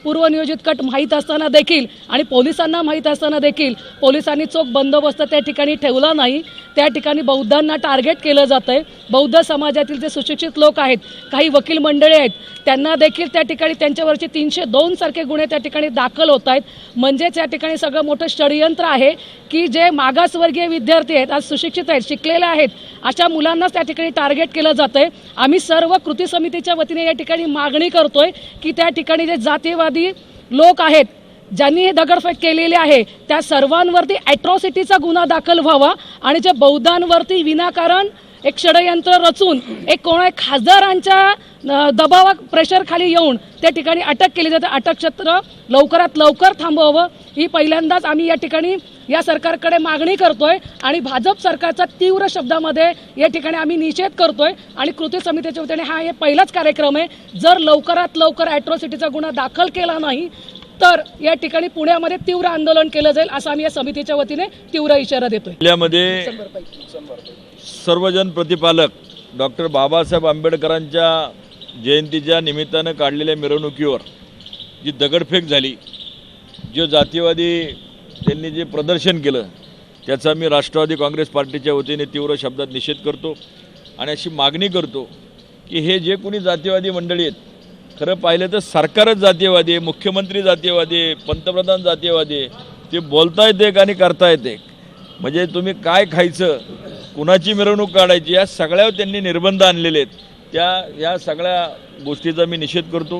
पूर्वनियोजित कट माहीत असताना देखील आणि पोलिसांना माहीत असताना देखील पोलिसांनी चोख बंदोबस्त त्या ठिकाणी ठेवला नाही। त्या ठिकाणी बौद्धांना टार्गेट केलं जातं आहे। बौद्ध समाजातील जे सुशिक्षित लोक आहेत, काही वकील मंडळी आहेत, त्यांना देखील त्या ठिकाणी त्यांच्यावरचे 302 सारखे गुन्हे त्या ठिकाणी दाखल होत आहेत। म्हणजेच या ठिकाणी सगळं मोठं षडयंत्र आहे की जे मागासवर्गीय विद्यार्थी आहेत, आज सुशिक्षित आहेत, शिकलेले आहेत, अशा मुलांनाच त्या ठिकाणी टार्गेट केलं जातं आहे। आम्ही सर्व कृती समितीच्या वतीने या ठिकाणी मागणी करतोय की त्या ठिकाणी जे जातीवादी लोक आहेत, ज्यांनी हे दगडफेक केलेली आहे, त्या सर्वांवरती ॲट्रॉसिटीचा गुन्हा दाखल व्हावा आणि जे बौद्धांवरती विनाकारण एक षडयंत्र रचून एक खासदारांच्या दबावा प्रेशर खाली येऊन त्या ठिकाणी अटक केली जाते, अटक क्षेत्र लवकरात लवकर थांबवावं ही पहिल्यांदाच आम्ही या ठिकाणी या सरकारकडे मागणी करतोय आणि भाजप सरकारचा तीव्र शब्दामध्ये या ठिकाणी आम्ही निषेध करतोय आणि कृती समितीच्या वतीने हा हे पहिलाच कार्यक्रम आहे। जर लवकरात लवकर ॲट्रॉसिटीचा गुन्हा दाखल केला नाही तर या ठिकाणी पुण्यामध्ये तीव्र आंदोलन केलं जाईल असं आम्ही या समितीच्या वतीने तीव्र इशारा देतोय। जिल्ह्यामध्ये सर्वजन प्रतिपालक डॉक्टर बाबासाहेब आंबेडकरांच्या जयंतीच्या निमित्तानं काढलेल्या मिरवणुकीवर जी दगडफेक झाली, जो जातीवादी त्यांनी जे प्रदर्शन केलं, त्याचा मी राष्ट्रवादी काँग्रेस पार्टीच्या वतीने तीव्र शब्दात निषेध करतो आणि अशी मागणी करतो की हे जे कोणी जातीवादी मंडळी आहेत, खरं पाहिलं तर सरकारच जातीयवादी आहे, मुख्यमंत्री जातीयवादी आहे, पंतप्रधान जातीयवादी आहे, ते बोलता येते आणि करता येते। म्हणजे तुम्ही काय खायचं, कुणाची मिरवणूक काढायची, या सगळ्यावर त्यांनी निर्बंध आणलेले आहेत। या सगळ्या गोष्टीचा मी निषेध करतो।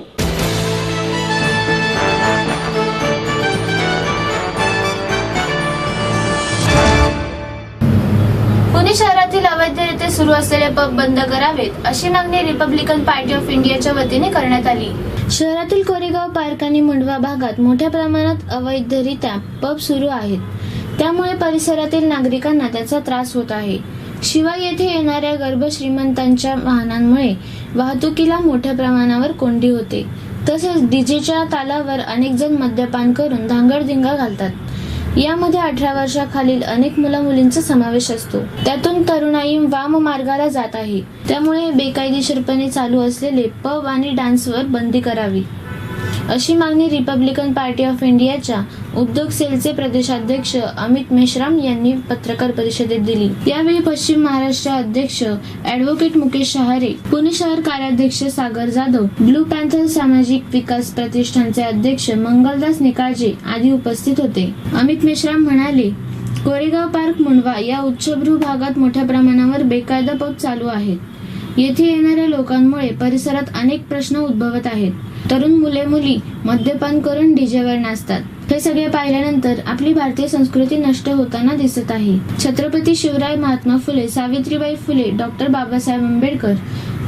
पुणे शहरातील अवैधरित्या सुरू असलेले पब बंद करावेत अशी मागणी रिपब्लिकन पार्टी ऑफ इंडियाच्या वतीने करण्यात आली। शहरातील कोरेगाव पार्क आणि मुंडवा भागात मोठ्या प्रमाणात अवैधरित्या पब सुरू आहेत, त्यामुळे परिसरातील नागरिकांना त्याचा त्रास होत आहे। शिवाय येथे येणाऱ्या गर्भ श्रीमंतांच्या वाहनांमुळे वाहतुकीला मोठ्या प्रमाणावर कोंडी होते, तसेच डीजेच्या तालावर अनेक जण मद्यपान करून धांगडधिंगा घालतात। यामध्ये 18 वर्षाखालील अनेक मुला-मुलींचा समावेश असतो। त्यातून तरुणाई वाम मार्गाला जात आहे, त्यामुळे बेकायदेशीरपणे चालू असलेले पब आणि डान्सवर बंदी करावी अशी मागणी रिपब्लिकन पार्टी ऑफ इंडियाच्या उद्योग सेलचे प्रदेशाध्यक्ष अमित मेश्राम यांनी पत्रकार परिषदेत दिली। यावेळी पश्चिम महाराष्ट्र अध्यक्ष ॲडव्होकेट मुकेश शहारे, पुणे शहर कार्याध्यक्ष सागर जाधव, ब्लू पॅन्थर सामाजिक विकास प्रतिष्ठानचे अध्यक्ष मंगलदास निकाळजे आदी उपस्थित होते। अमित मेश्राम म्हणाले, कोरेगाव पार्क मुंडवा या उच्चभ्रू भागात मोठ्या प्रमाणावर बेकायदा पब चालू आहेत। येथे येणाऱ्या लोकांमुळे परिसरात अनेक प्रश्न उद्भवत आहेत। तरुण मुले-मुली मद्यपान करून डीजेवर नाचतात। हे सगळे पाहिल्यानंतर आपली भारतीय संस्कृती नष्ट होताना दिसत आहे। छत्रपती शिवराय, महात्मा फुले, सावित्रीबाई फुले, डॉक्टर बाबासाहेब आंबेडकर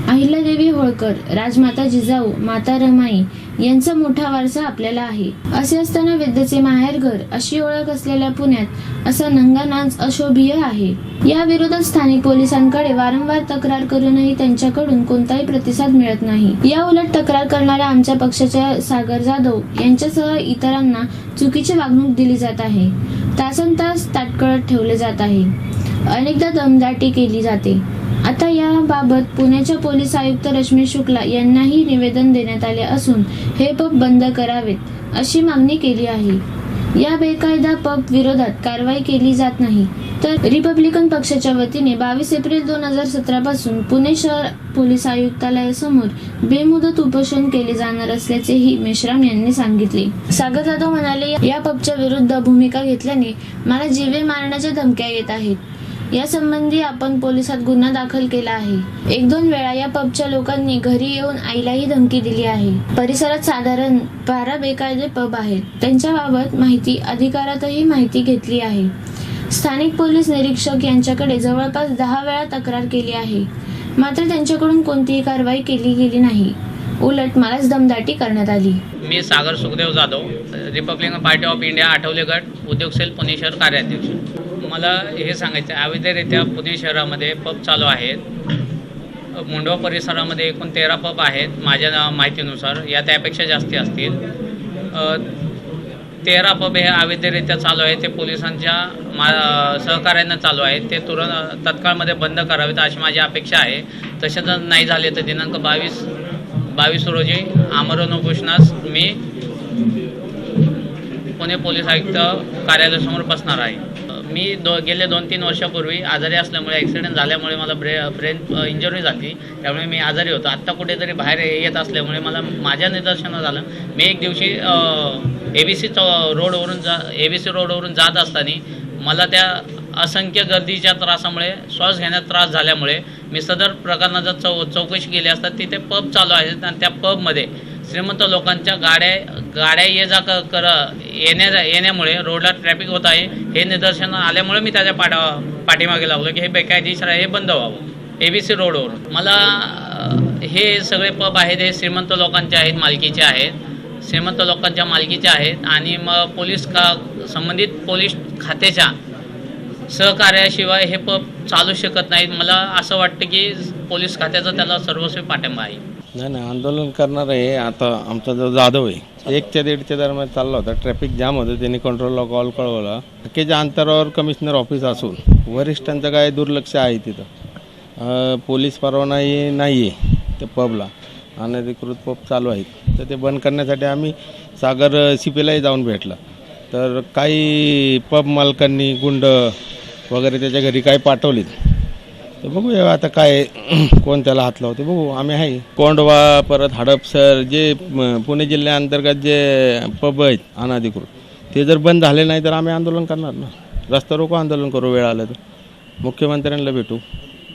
अहिल्यादेवी होळकर, राजमाता जिजाऊ, माता रमाई यांचा मोठा वारसा आपल्याला आहे. असे असताना विद्येचे माहेरघर अशी ओळख असलेल्या पुण्यात असा नंगा नाच अशोभीय आहे. या विरोधात स्थानिक पोलिसांकडे वारंवार तक्रार करूनही त्यांच्याकडून कोणताही प्रतिसाद मिळत नाही. या उलट तक्रार करणाऱ्या आमच्या पक्षाच्या सागर जाधव यांच्यासह इतरांना चुकीची वागणूक दिली जात आहे. तासनतास ताटकळत ठेवले जात आहे. अनेकदा दमदाटी केली जाते. आता याबाबत पुण्याच्या पोलीस आयुक्त रश्मी शुक्ला यांनाही निवेदन देण्यात आले असून हे पब बंद करावेत अशी मागणी केली आहे. या बेकायदा पब विरोधात कारवाई केली जात नाही तर रिपब्लिकन पक्षाच्या वतीने 22 एप्रिल 2017 पासून पुणे शहर पोलीस आयुक्तालयासमोर बेमुदत उपोषण केले जाणार असल्याचेही मेश्राम यांनी सांगितले. सागर जाधव म्हणाले, या पबच्या विरुद्ध भूमिका घेतल्याने मला जीवे मारण्याच्या धमक्या येत आहेत. यासंबंधी आपण पोलिसात गुन्हा दाखल केला आहे. 1-2 वेळा या पबच्या लोकांनी घरी येऊन आईलाही धमकी दिली आहे. परिसरात साधारण 12 बेकायदे पब आहेत. त्यांच्याबाबत माहिती अधिकारातही माहिती घेतली आहे. स्थानिक पोलीस निरीक्षक यांच्याकडे जवळपास 10 वेळा तक्रार केली आहे. मात्र त्यांच्याकडून कोणतीही कारवाई केली गेली नाही. उलट मलाच दमदाटी करण्यात आली. मी Sagar Sukhdev Jadhav, Republican Party of India Athawale गट उद्योग सेल पुणे शहर कार्याध्यक्ष. मला हे सांगायचं आहे, अवैधरित्या पुणे शहरामध्ये पब चालू आहेत. मुंडवा परिसरामध्ये एकूण 13 पब आहेत माझ्या माहितीनुसार. या त्यापेक्षा जास्ती असतील. 13 पब हे अवैधरित्या चालू आहेत. ते पोलिसांच्या सहकार्यानं चालू आहेत. ते तुरंत तत्काळमध्ये बंद करावेत अशी माझी अपेक्षा आहे. तसे जर नाही झाले तर दिनांक 22 रोजी आमरण उपोषणास मी पुणे पोलीस आयुक्त कार्यालयासमोर बसणार आहे. मी गेले 2-3 वर्षापूर्वी आजारी असल्यामुळे ॲक्सिडेंट झाल्यामुळे मला ब्रेन इंजुरी झाली. त्यामुळे मी आजारी होतो. आत्ता कुठेतरी बाहेर येत असल्यामुळे मला माझ्या निदर्शनात आलं. मी एक दिवशी ABC रोडवरून जात असताना मला त्या असंख्य गर्दीच्या त्रासामुळे श्वास घेण्यात त्रास झाल्यामुळे मी सदर प्रकरणाचा चौकशी केली असता तिथे पब चालू आहेत आणि त्या पबमध्ये श्रीमंत लोकांच्या गाड्या ये जा येण्यामुळे रोडला ट्रॅफिक होत आहे. हे निदर्शन आल्यामुळे मी त्याच्या पाठीमागे लागलो की हे बेकायदेशीर आहे, हे बंद व्हावं. ABC रोडवरून मला हे सगळे पब आहेत हे श्रीमंत लोकांचे आहेत, मालकीचे आहेत. श्रीमंत लोकांच्या मालकीचे आहेत आणि मग संबंधित पोलीस खात्याच्या सहकार्याशिवाय हे पब चालू शकत नाहीत. मला असं वाटतं की पोलीस खात्याचा त्याला सर्वस्वी पाठिंबा आहे. नाही आंदोलन करणार आहे. आता आमचा जो जाधव आहे 1 ते 1.5 दरम्यान चालला होता. ट्रॅफिक जाम होतं. त्यांनी कंट्रोलला कॉल कळवला. हक्केच्या अंतरावर कमिशनर ऑफिस असून वरिष्ठांचं काय दुर्लक्ष आहे तिथं. पोलीस परवानाही नाही आहे त्या पबला. अनधिकृत पब चालू आहेत तर ते बंद करण्यासाठी आम्ही सागर CPलाही जाऊन भेटला. तर काही पब मालकांनी गुंड वगैरे त्याच्या घरी काय पाठवलीत. तर बघूया आता काय कोण त्याला हात लावते बघू. आम्ही आहे कोंडवा परत हडपसर जे पुणे जिल्ह्याअंतर्गत जे पब आहेत अनधिकृत ते जर बंद झाले नाही तर आम्ही आंदोलन करणार ना. रस्ता रोको आंदोलन करू वेळ आलं तर. मुख्यमंत्र्यांना भेटू.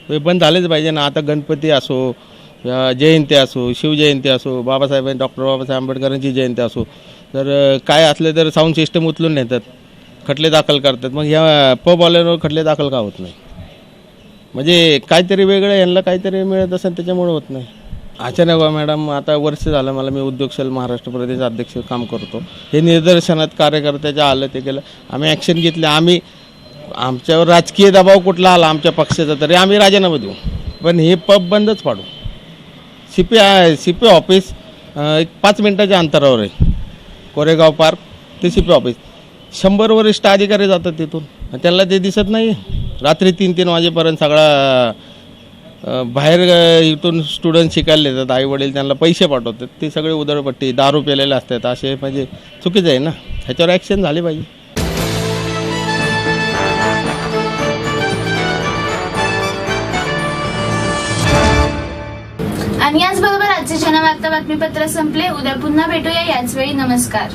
ते बंद झालेच पाहिजे ना. आता गणपती असो, जयंती असो, शिवजयंती असो, डॉक्टर बाबासाहेब आंबेडकरांची जयंती असो, तर काय असले तर साऊंड सिस्टम उचलून नेतात, खटले दाखल करतात. मग ह्या पबवाल्यांवर खटले दाखल का होत नाही? म्हणजे काहीतरी वेगळं यांना काहीतरी मिळत असेल त्याच्यामुळे होत नाही. अचानक मॅडम आता वर्ष झालं मला. मी उद्योग सेल महाराष्ट्र प्रदेश अध्यक्ष काम करतो. हे निदर्शनात कार्यकर्त्याच्या आलं ते केलं. आम्ही ॲक्शन घेतली. आम्ही आमच्यावर राजकीय दबाव कुठला आला आमच्या पक्षाचा तरी आम्ही राजीनामा देऊ. पण हे पब बंदच पाडू. CP ऑफिस 5 मिनिटाच्या अंतरावर आहे. कोरेगाव पार्क ते CP ऑफिस. 100 वरिष्ठ अधिकारी जातात तिथून. त्यांना ते दिसत नाही. रात्री 3-3 वाजेपर्यंत सगळा बाहेर इथून स्टुडंट शिकायला येतात. आईवडील त्यांना पैसे पाठवतात. ते सगळे उधळपट्टी दारू पेलेले असतात. असे म्हणजे चुकीचं आहे ना. ह्याच्यावर ॲक्शन झाली पाहिजे. आणि याचबरोबर आजचे जनवार्ता बातमीपत्र संपले. उद्या पुन्हा भेटूया याच वेळी. नमस्कार.